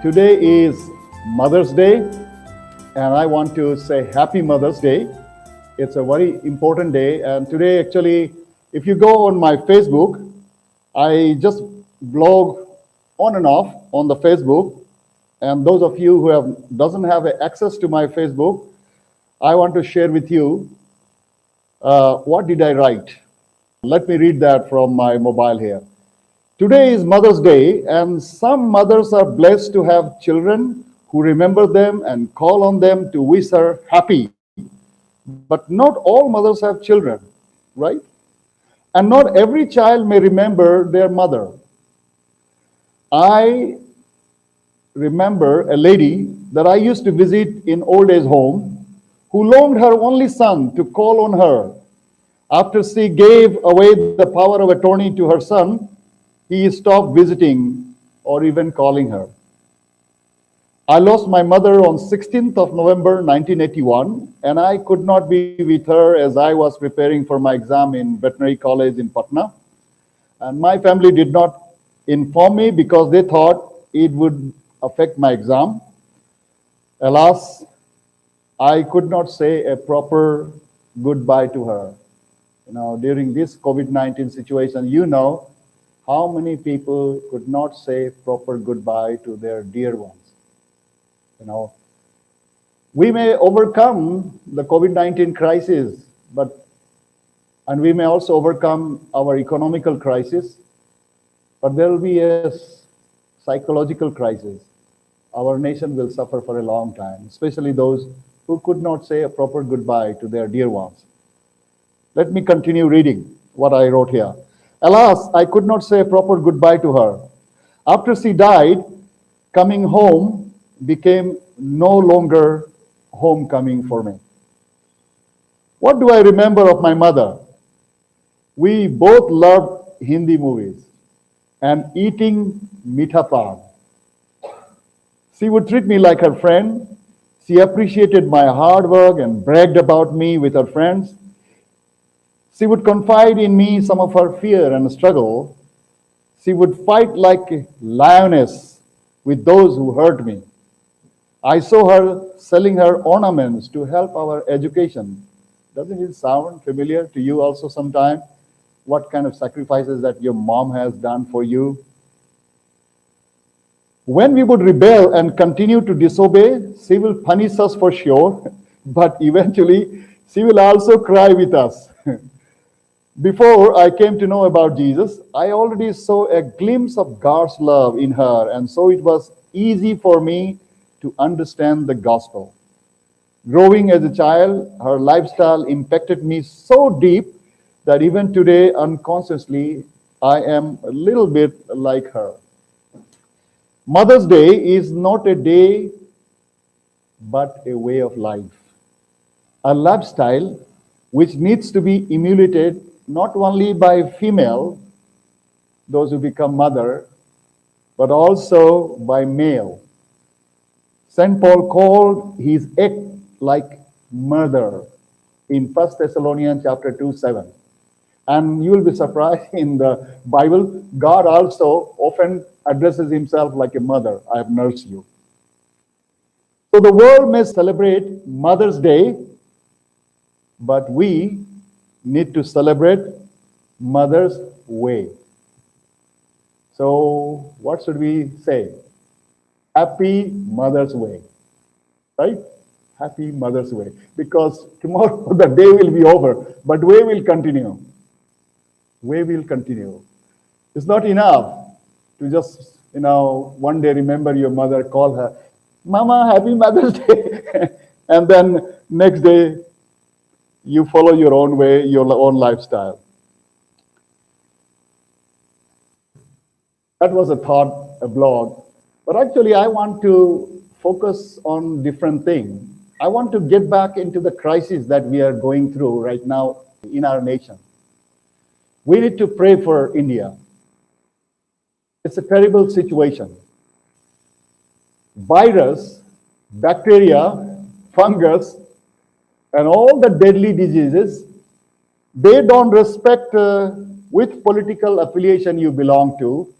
Today is Mother's Day, and I want to say Happy Mother's Day. It's a very important day, and today, actually, if you go on my Facebook, I just blog on and off on the Facebook. And those of you who doesn't have access to my Facebook, I want to share with you what did I write. Let me read that from my mobile here. Today is Mother's Day, and some mothers are blessed to have children who remember them and call on them to wish her happy. But not all mothers have children, right? And not every child may remember their mother. I remember a lady that I used to visit in old age home who longed her only son to call on her. After she gave away the power of attorney to her son, he stopped visiting or even calling her. I lost my mother on 16th of November 1981, and I could not be with her as I was preparing for my exam in veterinary college in Patna. And my family did not inform me because they thought it would affect my exam. Alas, I could not say a proper goodbye to her. During this COVID-19 situation, how many people could not say proper goodbye to their dear ones. We may overcome the COVID-19 crisis, and we may also overcome our economical crisis, but there will be a psychological crisis. Our nation will suffer for a long time, especially those who could not say a proper goodbye to their dear ones. Let me continue reading what I wrote here. Alas, I could not say a proper goodbye to her. After she died, coming home became no longer homecoming for me. What do I remember of my mother? We both loved Hindi movies and eating meetha pan. She would treat me like her friend. She appreciated my hard work and bragged about me with her friends. She would confide in me some of her fear and struggle. She would fight like a lioness with those who hurt me. I saw her selling her ornaments to help our education. Doesn't it sound familiar to you also sometime? What kind of sacrifices that your mom has done for you? When we would rebel and continue to disobey, she will punish us for sure, but eventually she will also cry with us. Before I came to know about Jesus, I already saw a glimpse of God's love in her, and so it was easy for me to understand the gospel. Growing as a child, her lifestyle impacted me so deep that even today, unconsciously, I am a little bit like her. Mother's Day is not a day, but a way of life. A lifestyle which needs to be emulated not only by female, those who become mother, but also by male. St. Paul called his act like murder in 1 Thessalonians chapter 2:7. And you will be surprised, in the Bible, God also often addresses himself like a mother. I have nursed you. So the world may celebrate Mother's Day, but we need to celebrate Mother's Way. So what should we say? Happy Mother's Way, right? Happy Mother's Way. Because tomorrow the day will be over, but way will continue. Way will continue. It's not enough to just, one day remember your mother, call her, Mama, Happy Mother's Day. And then next day, you follow your own way, your own lifestyle. That was a thought, a blog. But actually, I want to focus on different things. I want to get back into the crisis that we are going through right now in our nation. We need to pray for India. It's a terrible situation. Virus, bacteria, fungus, and all the deadly diseases, they don't respect which political affiliation you belong to.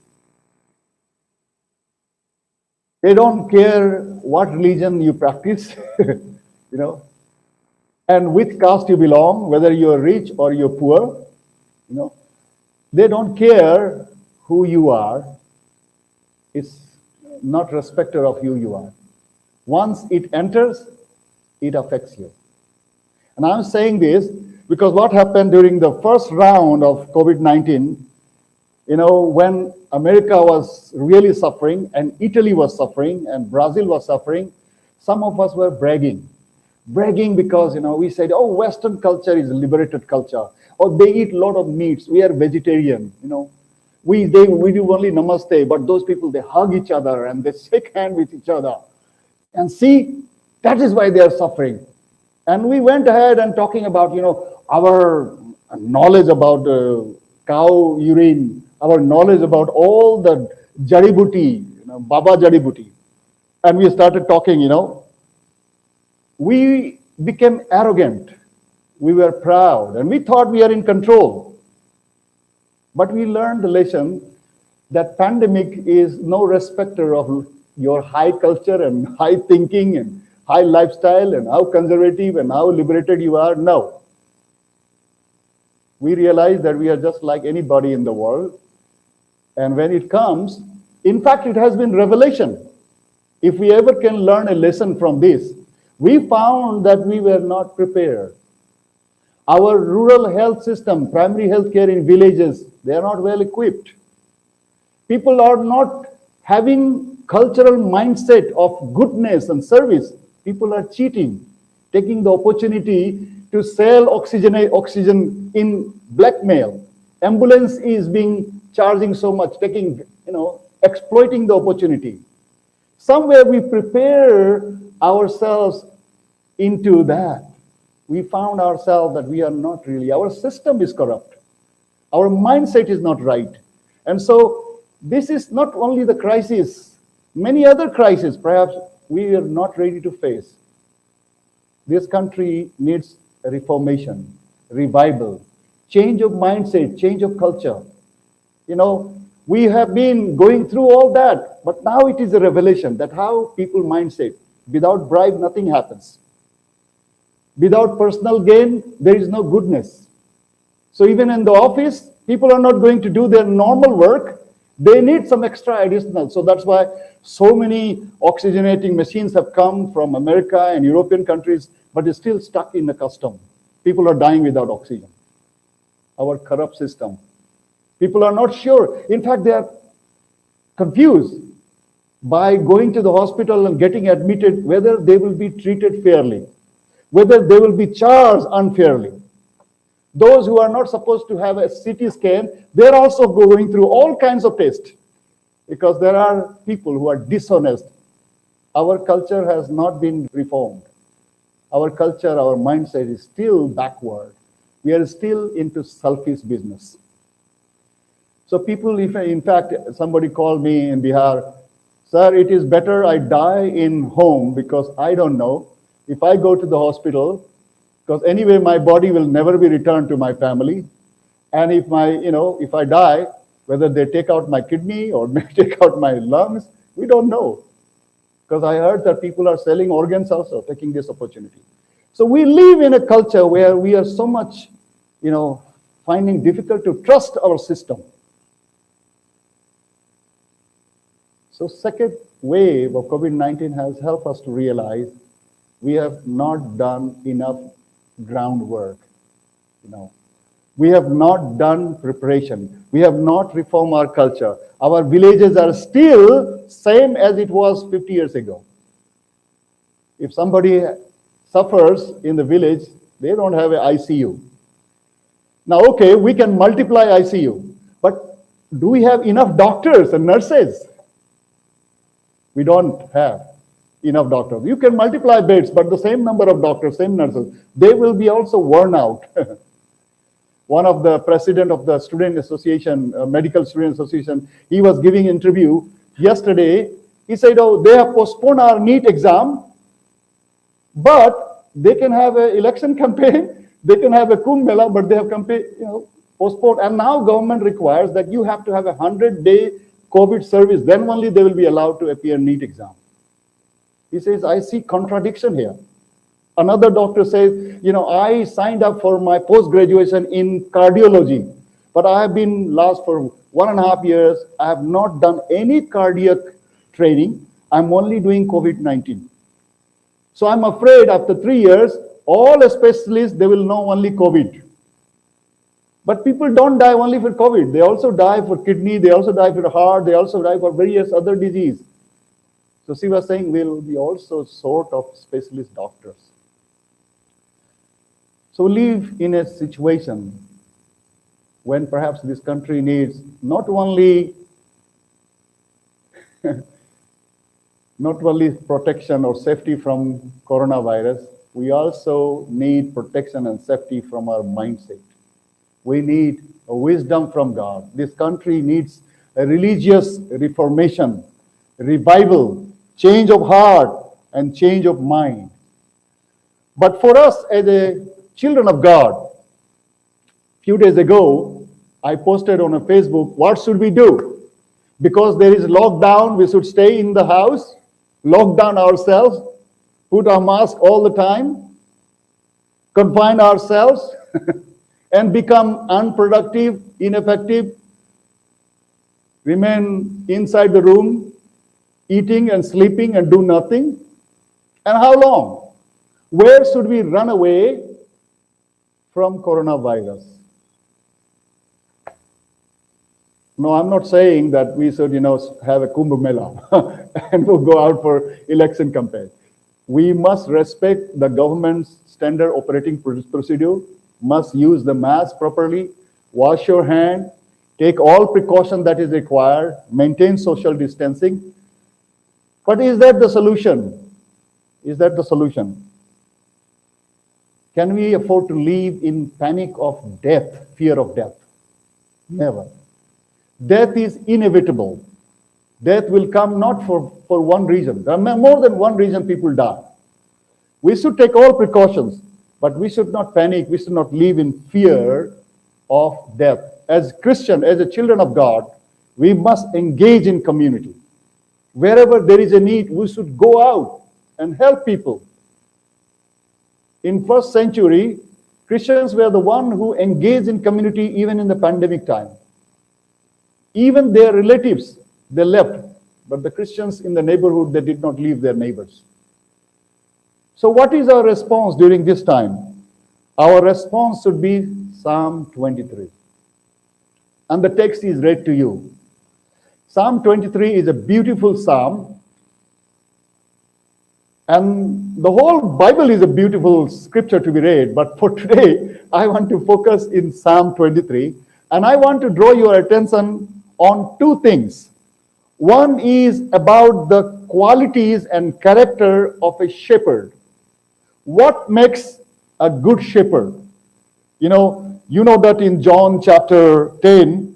They don't care what religion you practice, you know, and which caste you belong, whether you're rich or you're poor, you know. They don't care who you are. It's not respecter of who you are. Once it enters, it affects you. And I'm saying this because what happened during the first round of COVID-19, you know, when America was really suffering and Italy was suffering and Brazil was suffering, some of us were bragging because, you know, we said, oh, Western culture is a liberated culture, or they eat a lot of meats, we are vegetarian, you know. We do only namaste, but those people, they hug each other and they shake hands with each other. And see, that is why they are suffering. And we went ahead and talking about, you know, our knowledge about cow urine, our knowledge about all the jari-buti, you know, Baba jari-buti. And we started talking, you know. We became arrogant. We were proud. And we thought we are in control. But we learned the lesson that pandemic is no respecter of your high culture and high thinking and high lifestyle and how conservative and how liberated you are. No. We realize that we are just like anybody in the world. And when it comes, in fact, it has been revelation. If we ever can learn a lesson from this, we found that we were not prepared. Our rural health system, primary health care in villages, they are not well equipped. People are not having cultural mindset of goodness and service. People are cheating, taking the opportunity to sell oxygen in blackmail. Ambulance is being charging so much, taking, you know, exploiting the opportunity. Somewhere we prepare ourselves into that. We found ourselves that we are not really, our system is corrupt. Our mindset is not right. And so this is not only the crisis, many other crises perhaps we are not ready to face. This country needs a reformation, revival, change of mindset, change of culture. You know, we have been going through all that, but now it is a revelation that how people mindset, without bribe, nothing happens. Without personal gain, there is no goodness. So even in the office, people are not going to do their normal work. They need some extra additional. So that's why so many oxygenating machines have come from America and European countries, but it's still stuck in the custom. People are dying without oxygen. Our corrupt system. People are not sure. In fact, they are confused by going to the hospital and getting admitted whether they will be treated fairly, whether they will be charged unfairly. Those who are not supposed to have a CT scan, they're also going through all kinds of tests because there are people who are dishonest. Our culture has not been reformed. Our culture, our mindset is still backward. We are still into selfish business. So people, if in fact, somebody called me in Bihar, sir, it is better I die in home because I don't know if I go to the hospital, because anyway, my body will never be returned to my family. And if if I die, whether they take out my kidney or may take out my lungs, we don't know. Because I heard that people are selling organs also, taking this opportunity. So we live in a culture where we are so much, finding difficult to trust our system. So second wave of COVID-19 has helped us to realize we have not done enough groundwork. We have not done preparation. We have not reformed our culture. Our villages are still same as it was 50 years ago. If somebody suffers in the village, they don't have an ICU. Now, okay, we can multiply ICU, but do we have enough doctors and nurses? We don't have enough doctors. You can multiply beds, but the same number of doctors, same nurses, they will be also worn out. One of the president of the student association, medical student association, he was giving interview yesterday. He said, oh, they have postponed our NEET exam, but they can have an election campaign, they can have a Kumbh Mela, but they have postponed. And now government requires that you have to have a 100-day COVID service, then only they will be allowed to appear NEET exam. He says, I see contradiction here. Another doctor says, I signed up for my post-graduation in cardiology, but I have been lost for 1.5 years. I have not done any cardiac training. I'm only doing COVID-19. So I'm afraid after 3 years, all specialists, they will know only COVID. But people don't die only for COVID. They also die for kidney, they also die for heart, they also die for various other diseases. So she was saying we'll be also sort of specialist doctors. So we live in a situation when perhaps this country needs not only protection or safety from coronavirus, we also need protection and safety from our mindset. We need a wisdom from God. This country needs a religious reformation, revival, change of heart, and change of mind. But for us as a children of God, a few days ago, I posted on a Facebook, what should we do? Because there is lockdown, we should stay in the house, lock down ourselves, put our mask all the time, confine ourselves, and become unproductive, ineffective, remain inside the room, eating and sleeping and do nothing. And how long? Where should we run away from coronavirus? No, I'm not saying that we should, have a Kumbh Mela and we'll go out for election campaign. We must respect the government's standard operating procedure, must use the mask properly, wash your hand, take all precaution that is required, maintain social distancing. But is that the solution? Is that the solution? Can we afford to live in panic of death, fear of death? Never. Death is inevitable. Death will come not for one reason. There are more than one reason people die. We should take all precautions, but we should not panic. We should not live in fear of death. As Christian, as a children of God, we must engage in community. Wherever there is a need, we should go out and help people. In first century, Christians were the one who engaged in community even in the pandemic time. Even their relatives, they left, but the Christians in the neighborhood, they did not leave their neighbors. So what is our response during this time? Our response should be Psalm 23. And the text is read to you. Psalm 23 is a beautiful psalm. And the whole Bible is a beautiful scripture to be read. But for today, I want to focus in Psalm 23. And I want to draw your attention on two things. One is about the qualities and character of a shepherd. What makes a good shepherd? You know that in John chapter 10,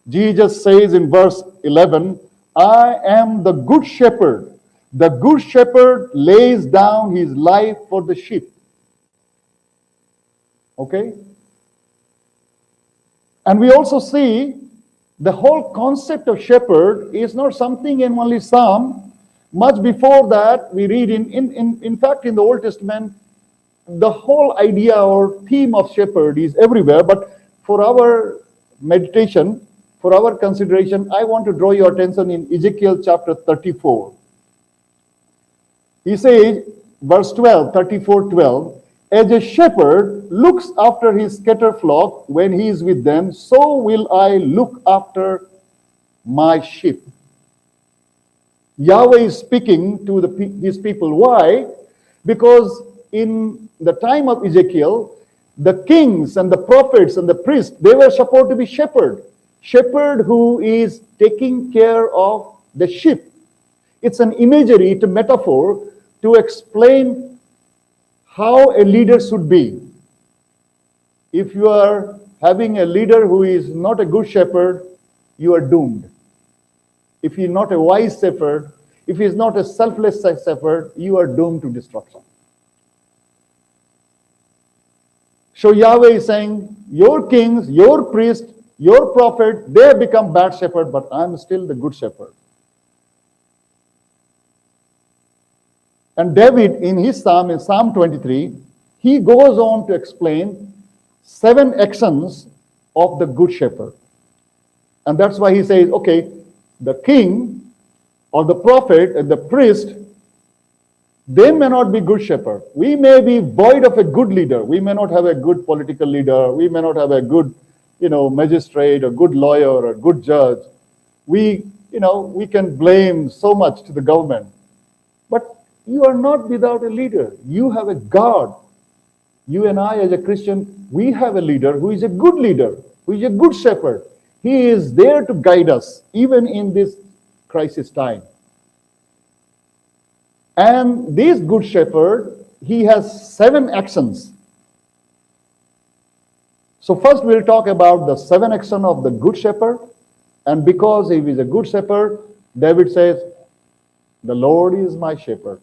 Jesus says in verse 11, I am the good shepherd. The good shepherd lays down his life for the sheep. Okay? And we also see the whole concept of shepherd is not something in only Psalm. Much before that, we read in fact, in the Old Testament, the whole idea or theme of shepherd is everywhere. But for our meditation, for our consideration, I want to draw your attention in Ezekiel chapter 34. He says, verse 12, 34:12, as a shepherd looks after his scattered flock when he is with them, so will I look after my sheep. Yahweh is speaking to his people. Why? Because in the time of Ezekiel, the kings and the prophets and the priests, they were supposed to be shepherd. Shepherd who is taking care of the sheep. It's an imagery, it's a metaphor to explain how a leader should be. If you are having a leader who is not a good shepherd, you are doomed. If he is not a wise shepherd, if he is not a selfless shepherd, you are doomed to destruction. So Yahweh is saying, your kings, your priests, Your prophet, they have become bad shepherd, but I'm still the good shepherd. And David, in his psalm, in Psalm 23, he goes on to explain 7 actions of the good shepherd. And that's why he says, okay, the king or the prophet and the priest, they may not be good shepherd. We may be void of a good leader. We may not have a good political leader. We may not have a good, magistrate, a good lawyer, or a good judge. We can blame so much to the government. But you are not without a leader. You have a God. You and I, as a Christian, we have a leader who is a good leader, who is a good shepherd. He is there to guide us, even in this crisis time. And this good shepherd, he has 7 actions. So first we'll talk about the 7 actions of the good shepherd. And because he is a good shepherd, David says, the Lord is my shepherd.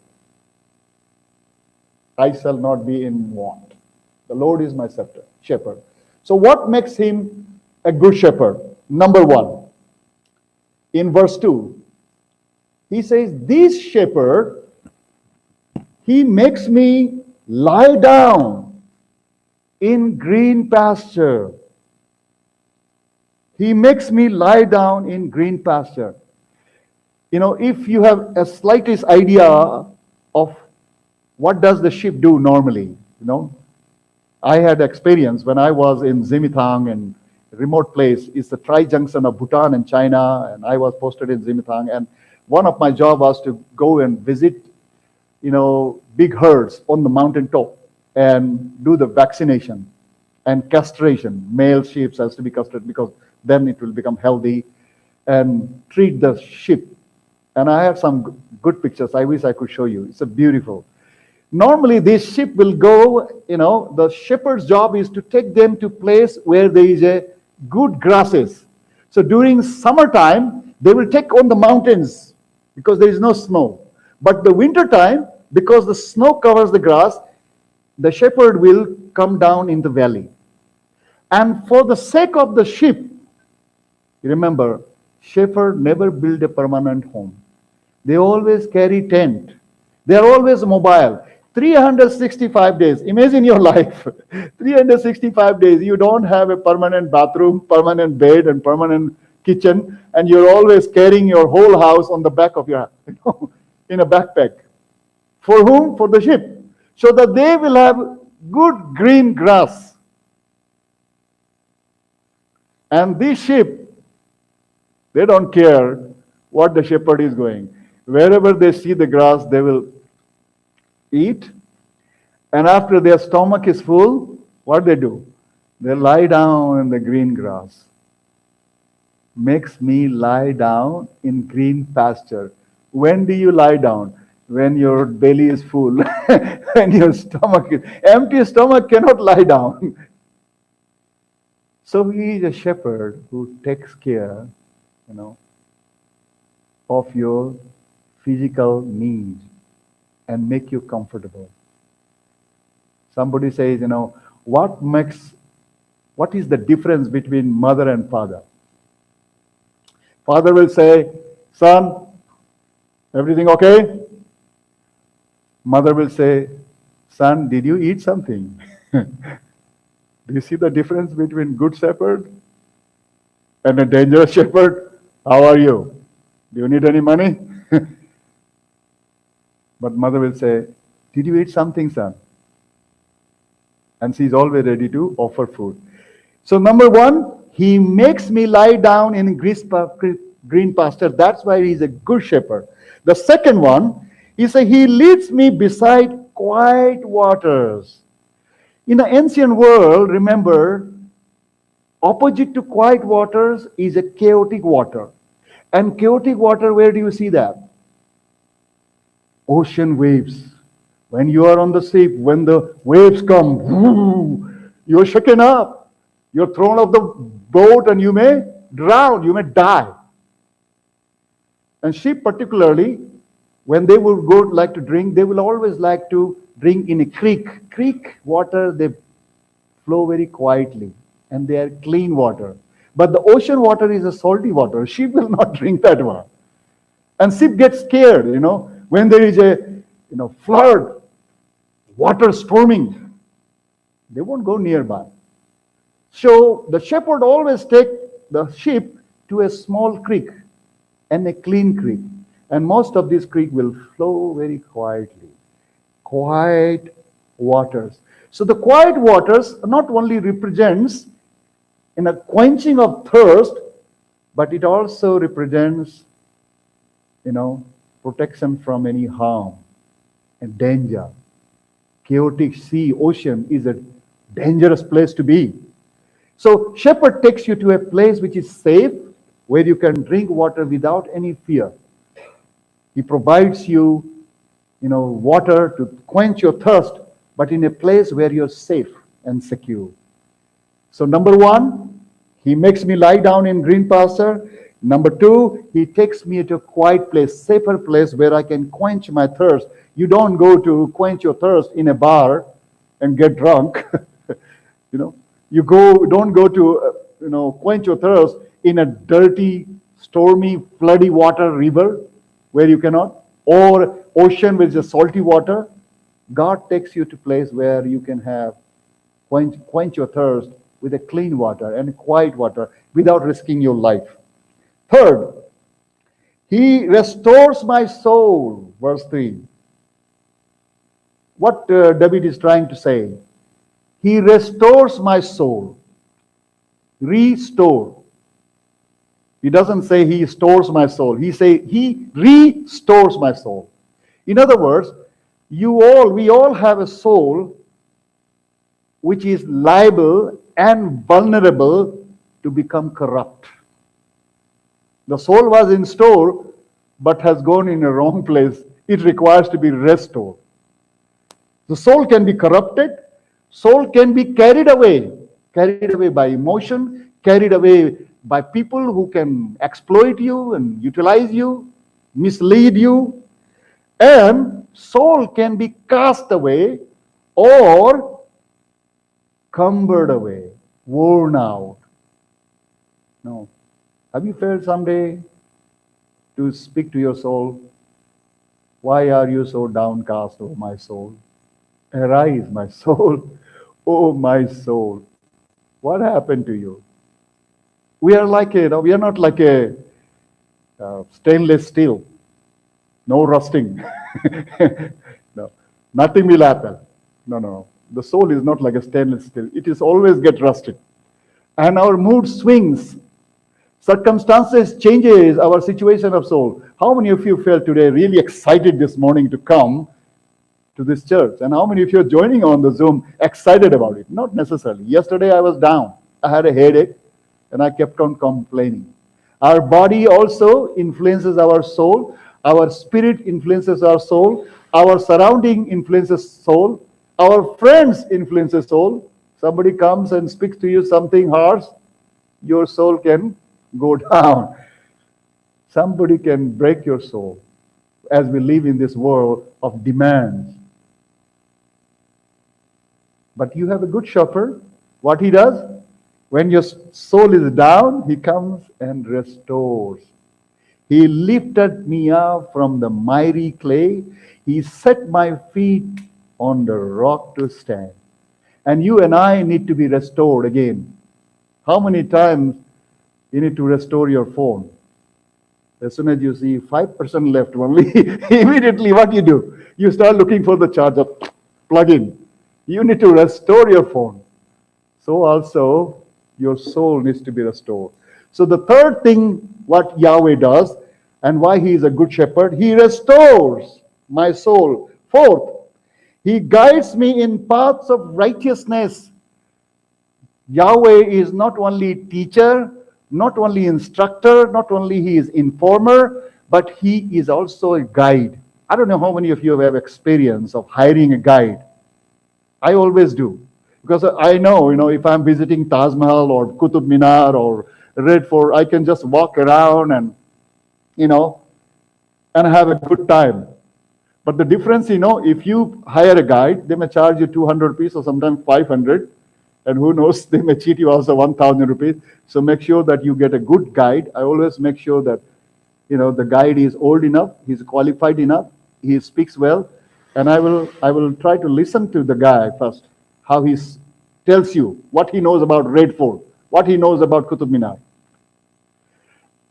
I shall not be in want. The Lord is my shepherd. So what makes him a good shepherd? Number 1, in verse 2, he says, this shepherd, he makes me lie down in green pasture. He makes me lie down in green pasture. If you have a slightest idea of what does the sheep do normally, I had experience when I was in Zimitang, and remote place. It's the tri-junction of Bhutan and China, and I was posted in Zimitang. And one of my job was to go and visit, big herds on the mountain top and do the vaccination and castration. Male sheep has to be castrated because then it will become healthy, and treat the sheep. And I have some good pictures. I wish I could show you. It's a beautiful. Normally, this sheep will go, the shepherd's job is to take them to place where there is a good grasses. So during summertime, they will take on the mountains because there is no snow. But the winter time, because the snow covers the grass, the shepherd will come down in the valley. And for the sake of the sheep, remember, shepherd never build a permanent home. They always carry tent. They are always mobile. 365 days. Imagine your life. 365 days. You don't have a permanent bathroom, permanent bed, and permanent kitchen, and you're always carrying your whole house on the back of your, in a backpack. For whom? For the sheep. So that they will have good green grass. And these sheep, they don't care what the shepherd is going. Wherever they see the grass, they will eat, and after their stomach is full, what they do? They lie down in the green grass. Makes me lie down in green pasture. When do you lie down? When your belly is full, when your stomach is empty. Stomach cannot lie down. So he is a shepherd who takes care, of your physical needs and make you comfortable. Somebody says, what is the difference between mother and father? Father will say, son, everything okay? Mother will say, son, did you eat something? Do you see the difference between good shepherd and a dangerous shepherd? How are you? Do you need any money? But mother will say, did you eat something, son? And she's always ready to offer food. So number 1, he makes me lie down in green pasture. That's why he's a good shepherd. The second one, he says, he leads me beside quiet waters. In the ancient world, remember, opposite to quiet waters is a chaotic water. And chaotic water, where do you see that? Ocean waves. When you are on the ship, when the waves come, whoo, you're shaken up. You're thrown off the boat and you may drown, you may die. And sheep particularly, when they would go like to drink, they will always like to drink in a creek. Creek water, they flow very quietly and they are clean water. But the ocean water is a salty water. Sheep will not drink that one. And sheep get scared, when there is a, flood, water storming. They won't go nearby. So the shepherd always take the sheep to a small creek and a clean creek. And most of this creek will flow very quietly. Quiet waters. So the quiet waters not only represents in a quenching of thirst, but it also represents, protection from any harm and danger. Chaotic sea, ocean is a dangerous place to be. So shepherd takes you to a place which is safe, where you can drink water without any fear. He provides you, water to quench your thirst, but in a place where you're safe and secure. So number one, he makes me lie down in green pasture. Number two, he takes me to a quiet place, safer place where I can quench my thirst. You don't go to quench your thirst in a bar and get drunk. Don't go to, quench your thirst in a dirty, stormy, floody water river where you cannot, or ocean with the salty water. God takes you to a place where you can have quench your thirst with a clean water and quiet water without risking your life. Third, he restores my soul, verse 3. What David is trying to say? He restores my soul. Restore. He doesn't say he stores my soul. He say he restores my soul. In other words, we all have a soul which is liable and vulnerable to become corrupt. The soul was in store, but has gone in a wrong place. It requires to be restored. The soul can be corrupted. Soul can be carried away by emotion, carried away by people who can exploit you and utilize you, mislead you. And soul can be cast away or cumbered away, worn out. No. Have you felt someday to speak to your soul? Why are you so downcast, O my soul? Arise, my soul. Oh, my soul. What happened to you? We are not like a stainless steel. No rusting. No, nothing will happen. No. The soul is not like a stainless steel. It is always get rusted. And our mood swings. Circumstances changes our situation of soul. How many of you felt today really excited this morning to come to this church? And how many of you are joining on the Zoom excited about it? Not necessarily. Yesterday I was down. I had a headache and I kept on complaining. Our body also influences our soul. Our spirit influences our soul. Our surrounding influences soul. Our friends influences soul. Somebody comes and speaks to you something harsh, your soul can go down. Somebody can break your soul as we live in this world of demands. But you have a good shepherd. What he does? When your soul is down, he comes and restores. He lifted me up from the miry clay. He set my feet on the rock to stand. And you and I need to be restored again. How many times you need to restore your phone? As soon as you see 5% left only, immediately what you do? You start looking for the charger, plug in. You need to restore your phone. So also, your soul needs to be restored. So the third thing what Yahweh does, and why he is a good shepherd, he restores my soul. Fourth, he guides me in paths of righteousness. Yahweh is not only teacher, not only instructor, not only he is informer, but he is also a guide. I don't know how many of you have experience of hiring a guide. I always do. Because I know, if I'm visiting Taj Mahal or Qutub Minar or Red Fort, I can just walk around and have a good time. But the difference, if you hire a guide, they may charge you 200 rupees or sometimes 500. And who knows, they may cheat you also 1,000 rupees. So make sure that you get a good guide. I always make sure that the guide is old enough, he's qualified enough, he speaks well, and I will try to listen to the guy first, how he tells you what he knows about Red Fort, what he knows about Qutub Minar.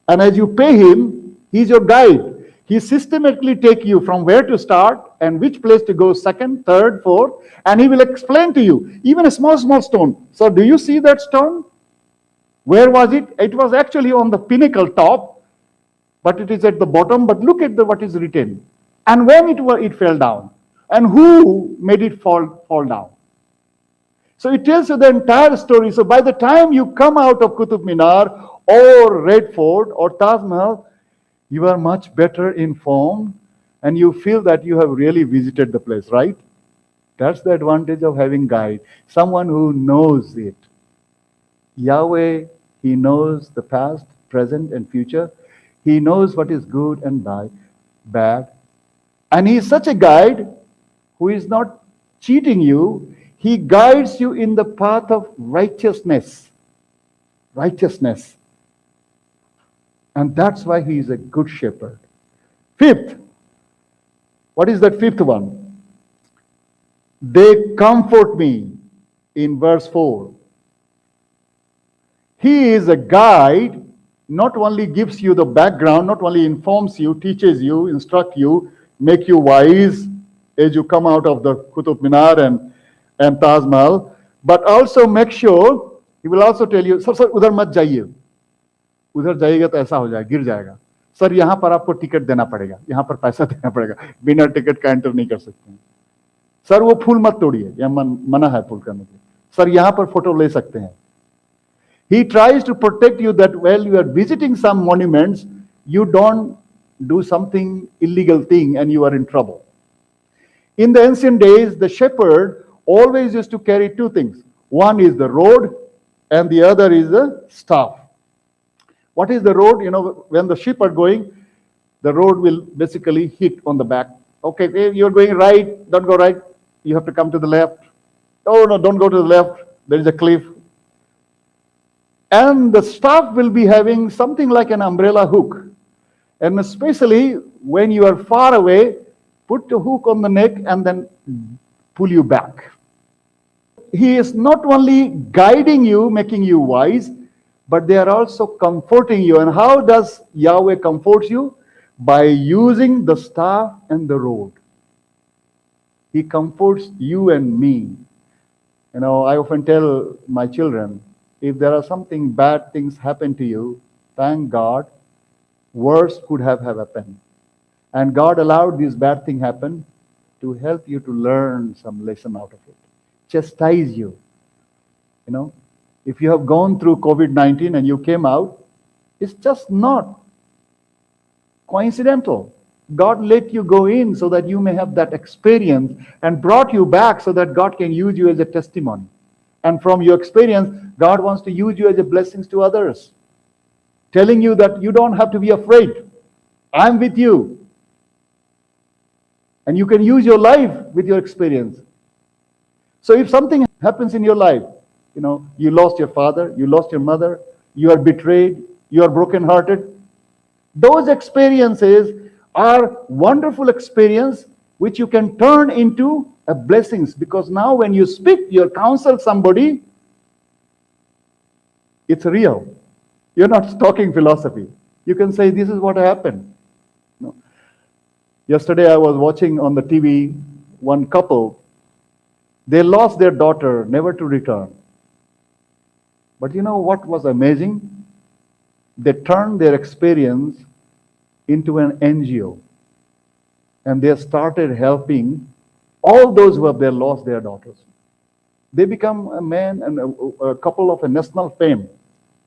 And as you pay him, he's your guide. He systematically take you from where to start and which place to go second, third, fourth, and he will explain to you, even a small stone. So do you see that stone? Where was it? It was actually on the pinnacle top, but it is at the bottom. But look at what is written. And when it fell down, and who made it fall down? So it tells you the entire story. So by the time you come out of Qutub Minar or Red Fort or Taj Mahal, you are much better informed and you feel that you have really visited the place, right? That's the advantage of having guide, someone who knows it. Yahweh, he knows the past, present, and future. He knows what is good and bad. And he is such a guide who is not cheating you. He guides you in the path of righteousness. Righteousness. And that's why he is a good shepherd. Fifth, what is that fifth one? They comfort me in verse 4. He is a guide, not only gives you the background, not only informs you, teaches you, instructs you, make you wise as you come out of the Qutub Minar and Taj Mahal, but also make sure, he will also tell you, sir, udhar mat jaiye. उधर जाइएगा तो ऐसा हो जाएगा, गिर जाएगा. Sir यहाँ पर आपको टिकट देना पड़ेगा, यहाँ पर पैसा देना पड़ेगा, बिना टिकट का एंटर नहीं कर सकते हैं. सर वो फूल मत तोड़िए, यह मना है फूल करने के. सर यहाँ पर फोटो ले सकते हैं. He tries to protect you that while you are visiting some monuments, you don't do something illegal thing and you are in trouble. In the ancient days, the shepherd always used to carry two things. One is the rod and the other is the staff. What is the road? When the sheep are going, the road will basically hit on the back. Okay, you're going right, don't go right. You have to come to the left. Oh, no, don't go to the left. There is a cliff. And the staff will be having something like an umbrella hook. And especially when you are far away, put the hook on the neck and then pull you back. He is not only guiding you, making you wise, but they are also comforting you. And how does Yahweh comfort you? By using the staff and the rod. He comforts you and me. I often tell my children, if there are something bad things happen to you, thank God, worse could have happened. And God allowed this bad thing happen to help you to learn some lesson out of it. Chastise you. If you have gone through COVID-19 and you came out, it's just not coincidental. God let you go in so that you may have that experience and brought you back so that God can use you as a testimony. And from your experience, God wants to use you as a blessing to others. Telling you that you don't have to be afraid. I'm with you. And you can use your life with your experience. So if something happens in your life, you lost your father, you lost your mother, you are betrayed, you are brokenhearted. Those experiences are wonderful experience which you can turn into a blessings, because now when you speak, you counsel somebody, it's real. You're not talking philosophy. You can say, this is what happened. Yesterday I was watching on the TV one couple. They lost their daughter, never to return. But you know what was amazing? They turned their experience into an NGO. And they started helping all those who have lost their daughters. They become a man and a couple of a national fame.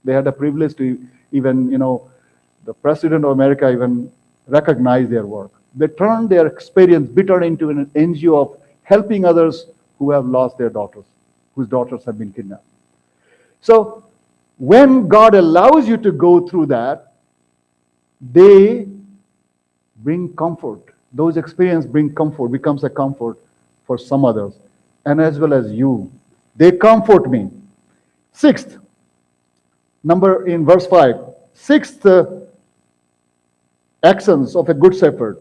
They had a privilege to even, the President of America even recognize their work. They turned their experience bitter into an NGO of helping others who have lost their daughters, whose daughters have been kidnapped. So when God allows you to go through that, they bring comfort. Those experiences bring comfort, becomes a comfort for some others, and as well as you. They comfort me. Sixth, number in verse 5. Sixth actions of a good shepherd.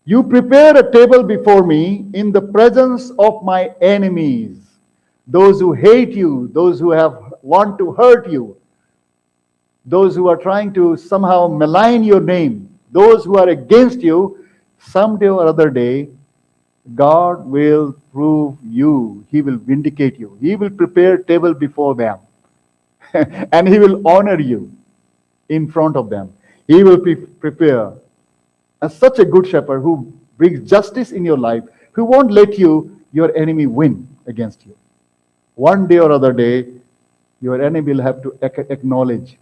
You prepare a table before me in the presence of my enemies, those who hate you, those who want to hurt you, those who are trying to somehow malign your name, those who are against you. Someday or other day, God will prove you. He will vindicate you. He will prepare a table before them. And He will honor you in front of them. He will prepare as such a good shepherd who brings justice in your life, who won't let your enemy win against you. One day or other day, your enemy will have to acknowledge,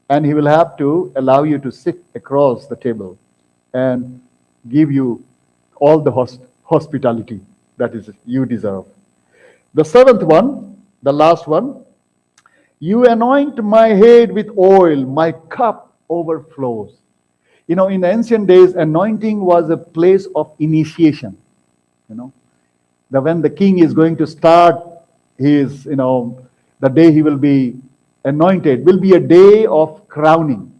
and he will have to allow you to sit across the table and give you all the hospitality that is you deserve. The seventh one, the last one, you anoint my head with oil, my cup overflows. You know, in the ancient days, anointing was a place of initiation. You know, that when the king is going to start his, the day he will be anointed will be a day of crowning.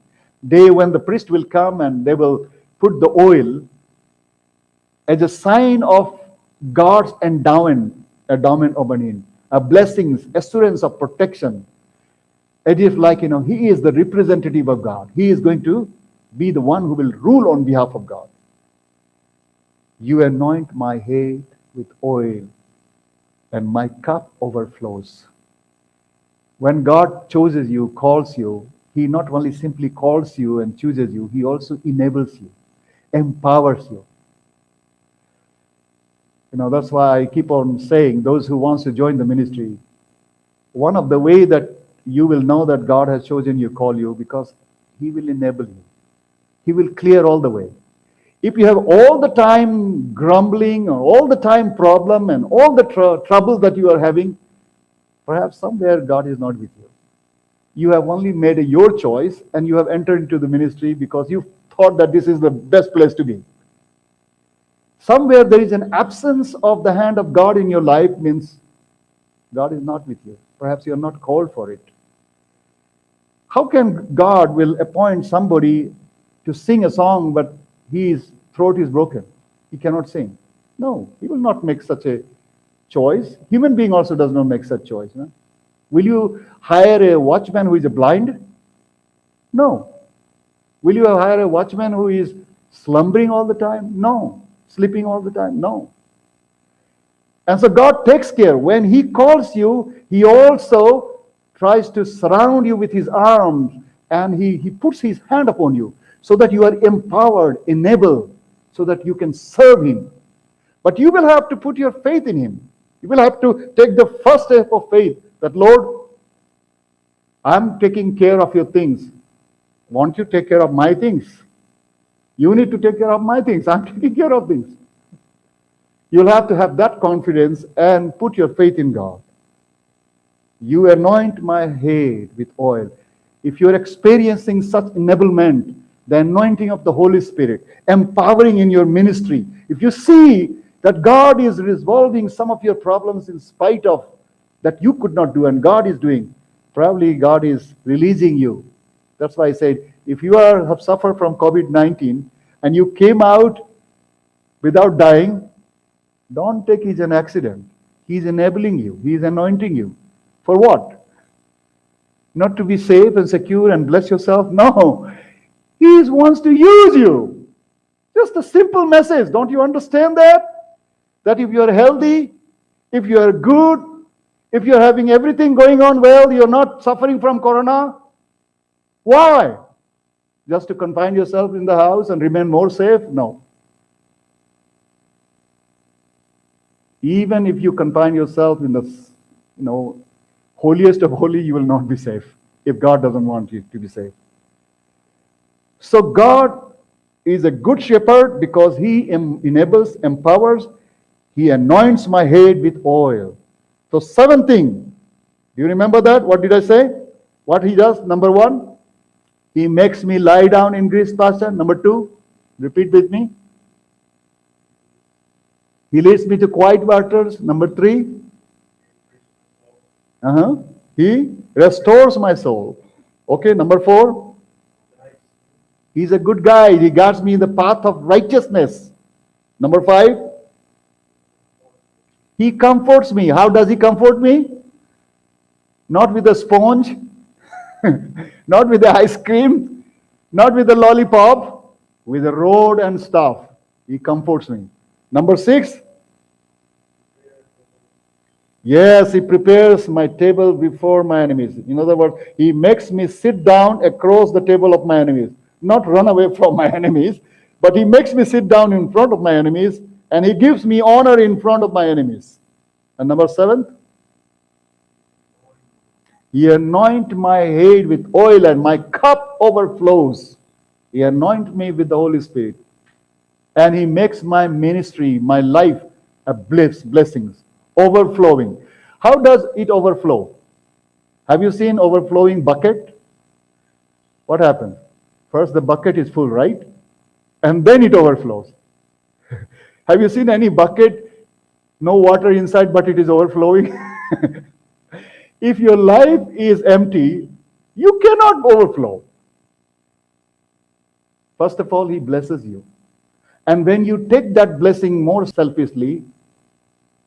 Day when the priest will come and they will put the oil as a sign of God's endowment upon him, a blessings, assurance of protection. As if like, he is the representative of God. He is going to be the one who will rule on behalf of God. You anoint my head with oil, and my cup overflows. When God chooses you, calls you, He not only simply calls you and chooses you, He also enables you, empowers you. That's why I keep on saying, those who wants to join the ministry, one of the way that you will know that God has chosen you, call you, because He will enable you. He will clear all the way. If you have all the time grumbling or all the time problem and all the trouble that you are having, perhaps somewhere God is not with you. You have only made your choice and you have entered into the ministry because you thought that this is the best place to be. Somewhere there is an absence of the hand of God in your life, means God is not with you. Perhaps you are not called for it. How can God will appoint somebody to sing a song, but his throat is broken? He cannot sing. No, He will not make such a choice. Human being also does not make such choice. No? Will you hire a watchman who is blind? No. Will you hire a watchman who is slumbering all the time? No. Sleeping all the time? No. And so God takes care. When He calls you, He also tries to surround you with His arms, and He puts His hand upon you so that you are empowered, enabled, so that you can serve Him. But you will have to put your faith in Him. You will have to take the first step of faith that, Lord, I'm taking care of your things. Won't you take care of my things? You need to take care of my things. I'm taking care of things. You'll have to have that confidence and put your faith in God. You anoint my head with oil. If you're experiencing such enablement, the anointing of the Holy Spirit, empowering in your ministry, if you see that God is resolving some of your problems in spite of that you could not do and God is doing, probably God is releasing you. That's why I said, if you have suffered from COVID-19 and you came out without dying, don't take it as an accident. He's enabling you. He's anointing you. For what? Not to be safe and secure and bless yourself? No. He wants to use you. Just a simple message. Don't you understand that? That if you are healthy, if you are good, if you're having everything going on well, you're not suffering from corona. Why? Just to confine yourself in the house and remain more safe? No. Even if you confine yourself in the holiest of holy, you will not be safe if God doesn't want you to be safe. So God is a good shepherd because He enables, empowers. He anoints my head with oil. So 7 things. Do you remember that? What did I say? What He does? Number 1, He makes me lie down in green pasture. Number 2, repeat with me. He leads me to quiet waters. Number 3. He restores my soul. Okay, number 4. He's a good guide. He guides me in the path of righteousness. Number 5. He comforts me. How does he comfort me? Not with a sponge, not with the ice cream, not with the lollipop, with a rod and staff. He comforts me. Number 6. Yes, he prepares my table before my enemies. In other words, he makes me sit down across the table of my enemies. Not run away from my enemies, but he makes me sit down in front of my enemies, and he gives me honor in front of my enemies. And number 7, he anoints my head with oil and my cup overflows. He anoints me with the Holy Spirit. And he makes my ministry, my life, a blessings, overflowing. How does it overflow? Have you seen overflowing bucket? What happens? First the bucket is full, right? And then it overflows. Have you seen any bucket, no water inside, but it is overflowing? If your life is empty, you cannot overflow. First of all, he blesses you. And when you take that blessing more selfishly,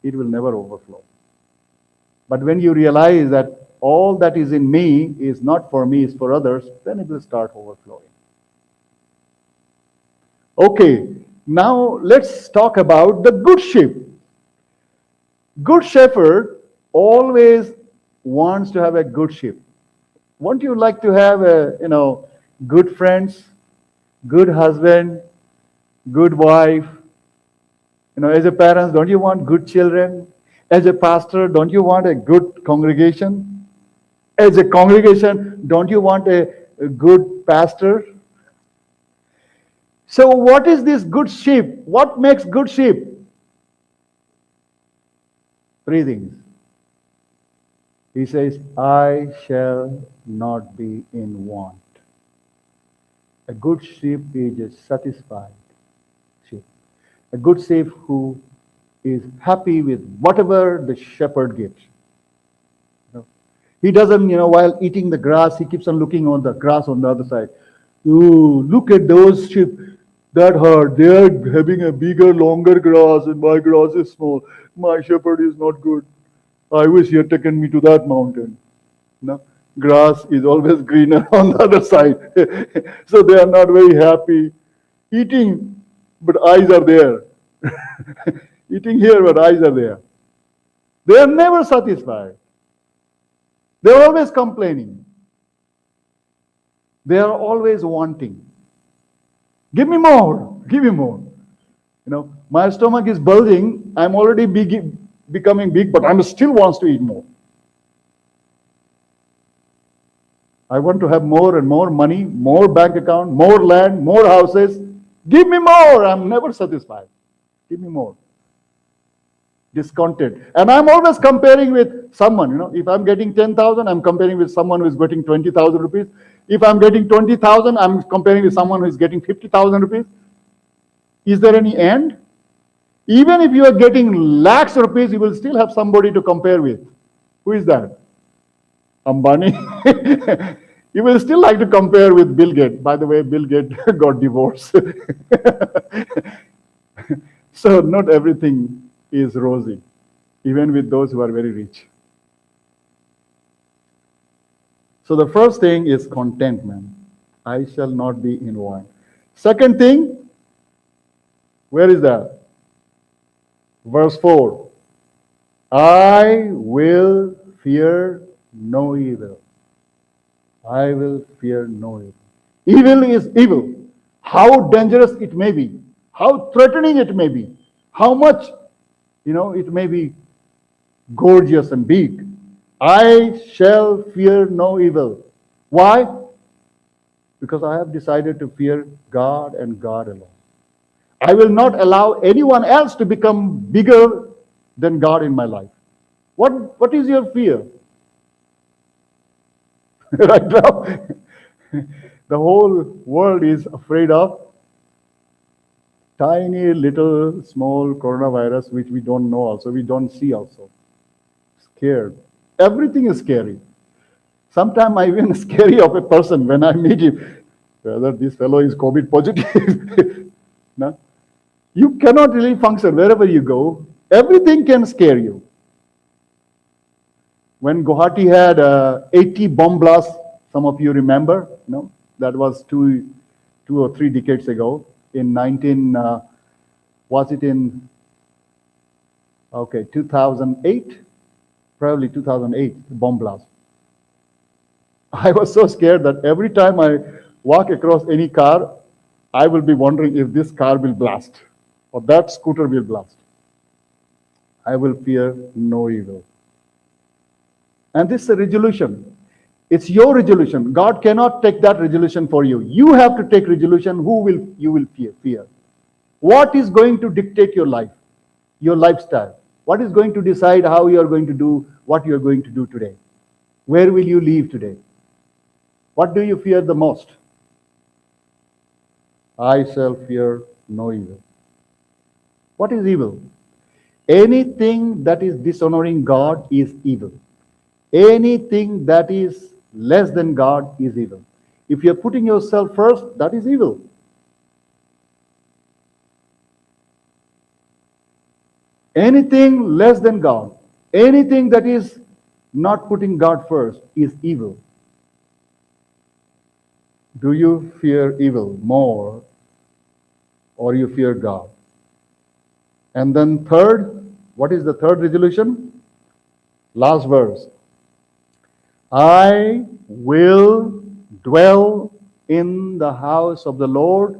it will never overflow. But when you realize that all that is in me is not for me, it's for others, then it will start overflowing. Okay, now let's talk about the good sheep. Good shepherd always wants to have a good sheep. Won't you like to have good friends, good husband, good wife? As a parent, don't you want good children? As a pastor, don't you want a good congregation? As a congregation, don't you want a good pastor? So what is this good sheep? What makes good sheep? 3 things. He says, I shall not be in want. A good sheep is a satisfied sheep. A good sheep who is happy with whatever the shepherd gives. He doesn't, while eating the grass, he keeps on looking on the grass on the other side. Oh, look at those sheep that herd. They are having a bigger, longer grass, and my grass is small. My shepherd is not good. I wish he had taken me to that mountain. No, grass is always greener on the other side. So they are not very happy. Eating, but eyes are there. Eating here, but eyes are there. They are never satisfied. They are always complaining. They are always wanting. Give me more. Give me more. My stomach is bulging. I'm already becoming big, but I still wants to eat more. I want to have more and more money, more bank account, more land, more houses. Give me more. I'm never satisfied. Give me more. Discounted. And I'm always comparing with someone. If I'm getting 10,000, I'm comparing with someone who is getting 20,000 rupees. If I'm getting 20,000, I'm comparing with someone who is getting 50,000 rupees. Is there any end? Even if you are getting lakhs of rupees, you will still have somebody to compare with. Who is that? Ambani. You will still like to compare with Bill Gates. By the way, Bill Gates got divorced. So not everything is rosy, even with those who are very rich. So the first thing is contentment. I shall not be in want. Second thing, where is that? Verse 4. I will fear no evil. I will fear no evil. Evil is evil. How dangerous it may be, how threatening it may be, how much, it may be gorgeous and big. I shall fear no evil. Why? Because I have decided to fear God and God alone. I will not allow anyone else to become bigger than God in my life. What is your fear? Right now, the whole world is afraid of tiny little small which we don't know also, we don't see also. Scared. Everything is scary. Sometimes I even scary of a person when I meet him, whether this fellow is COVID positive. No? You cannot really function wherever you go. Everything can scare you. When Guwahati had 80 bomb blasts, some of you remember, no? That was two or three decades ago. In 2008? Probably 2008, the bomb blast. I was so scared that every time I walk across any car, I will be wondering if this car will blast or that scooter will blast. I will fear no evil. And this is a resolution. It's your resolution. God cannot take that resolution for you. You have to take resolution you will fear. What is going to dictate your life, your lifestyle? What is going to decide how you are going to do what you are going to do today? Where will you live today? What do you fear the most? I shall fear no evil. What is evil? Anything that is dishonoring God is evil. Anything that is less than God is evil. If you're putting yourself first, that is evil. Anything less than God, anything that is not putting God first is evil. Do you fear evil more or you fear God? And then third, what is the third resolution? Last verse. I will dwell in the house of the Lord.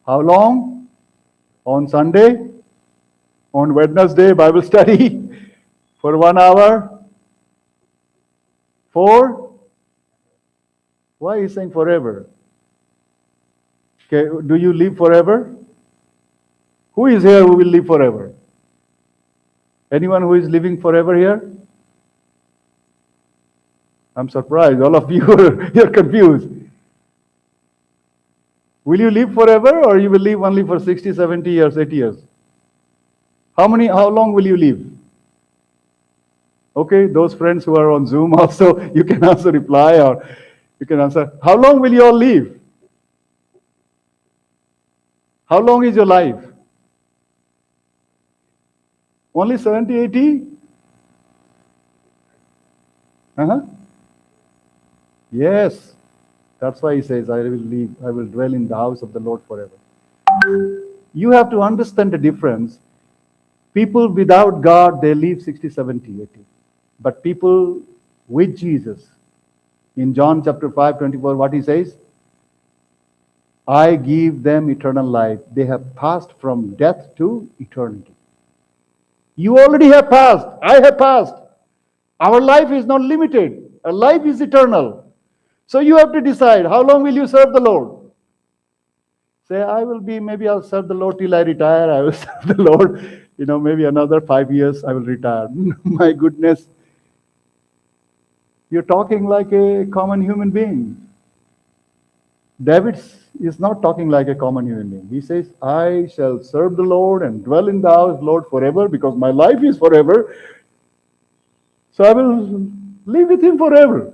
How long? On Sunday? On Wednesday, Bible study for 1 hour? For? Why is he saying forever? Okay, do you live forever? Who is here who will live forever? Anyone who is living forever here? I'm surprised. All of you you're confused. Will you live forever or you will live only for 60, 70 years, 80 years? How long will you live? Okay, those friends who are on Zoom also, you can also reply or you can answer. How long will you all live? How long is your life? Only 70, 80? Yes. That's why he says, I will dwell in the house of the Lord forever. You have to understand the difference. People without God, they live 60, 70, 80. But people with Jesus, in John chapter 5, 24, what he says? I give them eternal life. They have passed from death to eternity. You already have passed. I have passed. Our life is not limited. Our life is eternal. So you have to decide, how long will you serve the Lord? Say, maybe I'll serve the Lord till I retire. I will serve the Lord, maybe another 5 years I will retire. My goodness. You're talking like a common human being. David is not talking like a common human being. He says, I shall serve the Lord and dwell in the house of the Lord forever because my life is forever. So I will live with him forever.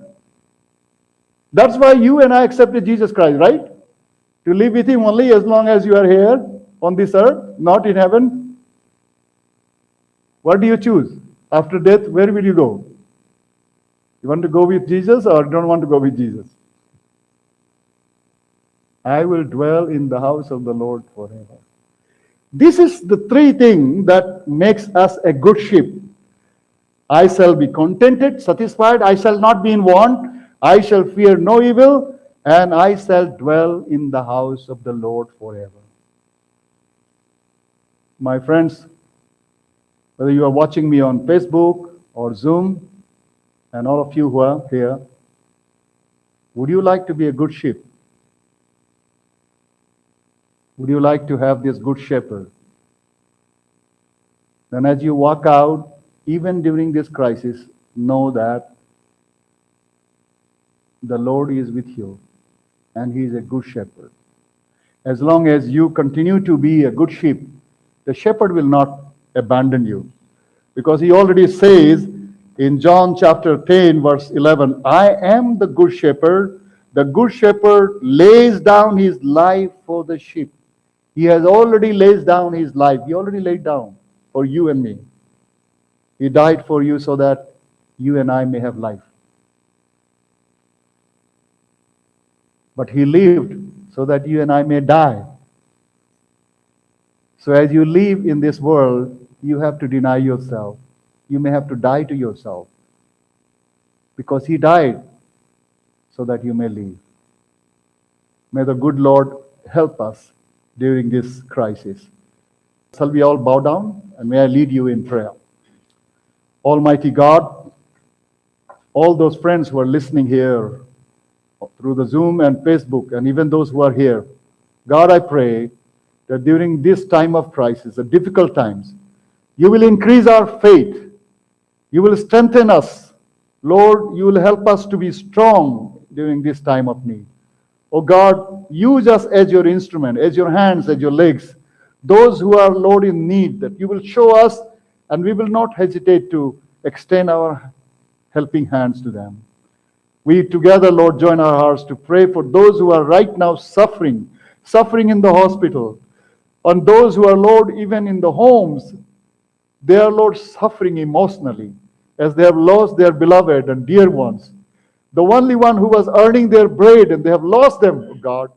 That's why you and I accepted Jesus Christ, right? To live with him only as long as you are here on this earth, not in heaven. What do you choose? After death, where will you go? You want to go with Jesus or don't want to go with Jesus? I will dwell in the house of the Lord forever. This is the three things that makes us a good sheep. I shall be contented, satisfied. I shall not be in want. I shall fear no evil. And I shall dwell in the house of the Lord forever. My friends, whether you are watching me on Facebook or Zoom, and all of you who are here, would you like to be a good sheep? Would you like to have this good shepherd? Then as you walk out, even during this crisis, know that the Lord is with you and he is a good shepherd. As long as you continue to be a good sheep, the shepherd will not abandon you. Because he already says in John chapter 10, verse 11, I am the good shepherd. The good shepherd lays down his life for the sheep. He has already laid down his life. He already laid down for you and me. He died for you so that you and I may have life. But he lived so that you and I may die. So as you live in this world, you have to deny yourself. You may have to die to yourself. Because he died so that you may live. May the good Lord help us during this crisis. Shall we all bow down? And may I lead you in prayer. Almighty God, all those friends who are listening here through the Zoom and Facebook, and even those who are here, God, I pray that during this time of crisis, the difficult times, you will increase our faith. You will strengthen us. Lord, you will help us to be strong during this time of need. Oh God, use us as your instrument, as your hands, as your legs. Those who are, Lord, in need, that you will show us, and we will not hesitate to extend our helping hands to them. We together, Lord, join our hearts to pray for those who are right now suffering in the hospital, and those who are, Lord, even in the homes. They are, Lord, suffering emotionally as they have lost their beloved and dear ones. The only one who was earning their bread, and they have lost them, oh God.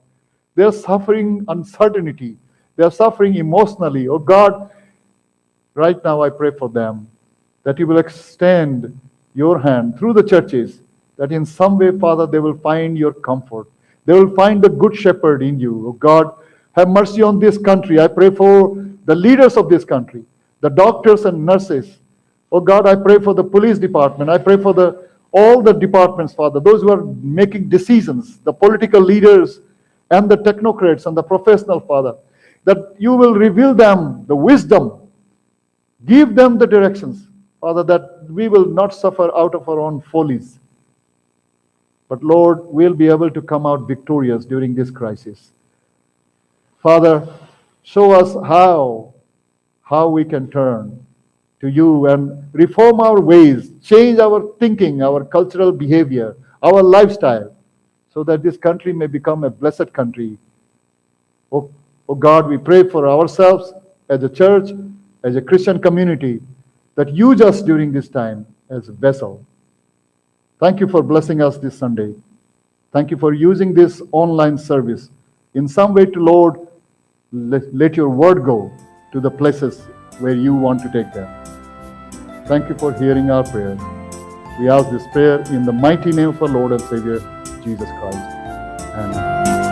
They are suffering uncertainty. They are suffering emotionally. Oh God, right now I pray for them that you will extend your hand through the churches, that in some way, Father, they will find your comfort. They will find the good shepherd in you. Oh God, have mercy on this country. I pray for the leaders of this country, the doctors and nurses. Oh God, I pray for the police department. I pray for all the departments, Father, those who are making decisions, the political leaders and the technocrats and the professional, Father, that you will reveal them the wisdom. Give them the directions, Father, that we will not suffer out of our own follies. But Lord, we'll be able to come out victorious during this crisis. Father, show us how we can turn to you and reform our ways, change our thinking, our cultural behavior, our lifestyle, so that this country may become a blessed country. Oh God, we pray for ourselves as a church, as a Christian community, that use us during this time as a vessel. Thank you for blessing us this Sunday. Thank you for using this online service in some way to, Lord, let your word go to the places where you want to take them. Thank you for hearing our prayers. We ask this prayer in the mighty name of our Lord and Savior, Jesus Christ. Amen.